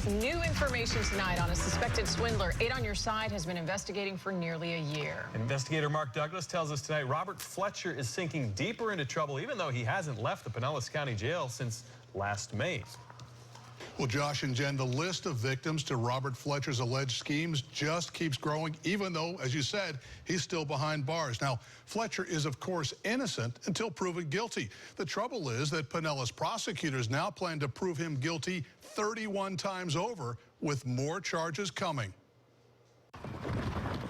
New information tonight on a suspected swindler. 8 on Your Side has been investigating for nearly a year. Investigator Mark Douglas tells us tonight Robert Fletcher is sinking deeper into trouble, even though he hasn't left the Pinellas County Jail since last May. Well, Josh and Jen, the list of victims to Robert Fletcher's alleged schemes just keeps growing, even though, as you said, he's still behind bars. Now, Fletcher is, of course, innocent until proven guilty. The trouble is that Pinellas prosecutors now plan to prove him guilty 31 times over, with more charges coming.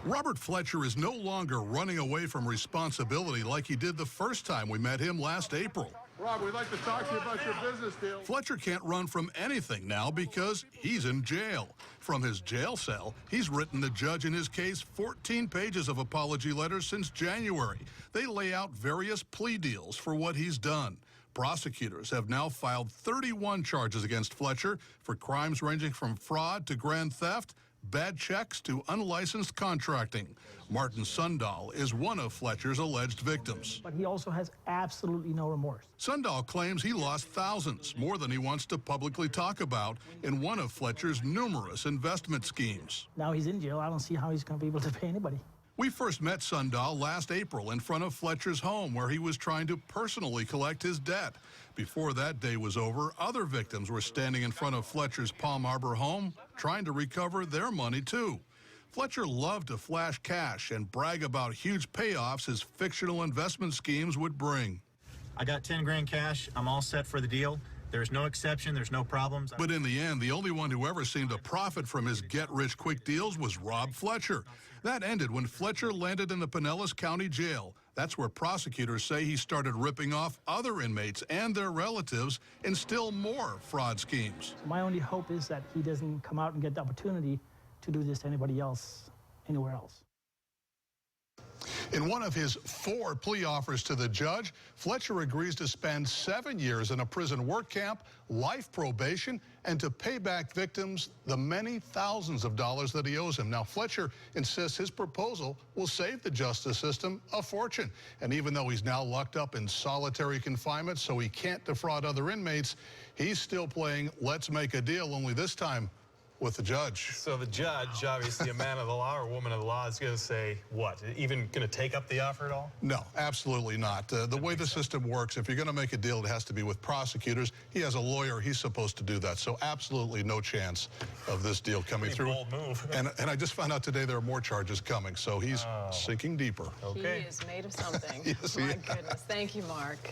Robert Fletcher is no longer running away from responsibility like he did the first time we met him last April. Rob, we'd like to talk to you about your business deal. Fletcher can't run from anything now because he's in jail. From his jail cell, he's written the judge in his case 14 pages of apology letters since January. They lay out various plea deals for what he's done. Prosecutors have now filed 31 charges against Fletcher for crimes ranging from fraud to grand theft, bad checks to unlicensed contracting. Martin Sundahl is one of Fletcher's alleged victims. But he also has absolutely no remorse. Sundahl claims he lost thousands, more than he wants to publicly talk about, in one of Fletcher's numerous investment schemes. Now he's in jail. I don't see how he's going to be able to pay anybody. We first met Sundahl last April in front of Fletcher's home, where he was trying to personally collect his debt. Before that day was over, other victims were standing in front of Fletcher's Palm Harbor home trying to recover their money too. Fletcher loved to flash cash and brag about huge payoffs his fictional investment schemes would bring. I got 10 grand cash. I'm all set for the deal. There's no exception. There's no problems. But in the end, the only one who ever seemed to profit from his get-rich-quick deals was Rob Fletcher. That ended when Fletcher landed in the Pinellas County Jail. That's where prosecutors say he started ripping off other inmates and their relatives in still more fraud schemes. My only hope is that he doesn't come out and get the opportunity to do this to anybody else, anywhere else. In one of his 4 plea offers to the judge, Fletcher agrees to spend 7 years in a prison work camp, life probation, and to pay back victims the many thousands of dollars that he owes him. Now, Fletcher insists his proposal will save the justice system a fortune. And even though he's now locked up in solitary confinement so he can't defraud other inmates, he's still playing let's make a deal, only this time with the judge. So the judge, obviously a man of the law or woman of the law, is going to say what? Even going to take up the offer at all? No, absolutely not. The way the system works, if you're going to make a deal, it has to be with prosecutors. He has a lawyer. He's supposed to do that. So absolutely no chance of this deal coming through. Bold move. And I just found out today there are more charges coming. So he's sinking deeper. Okay. He is made of something. Yes, My goodness. Thank you, Mark.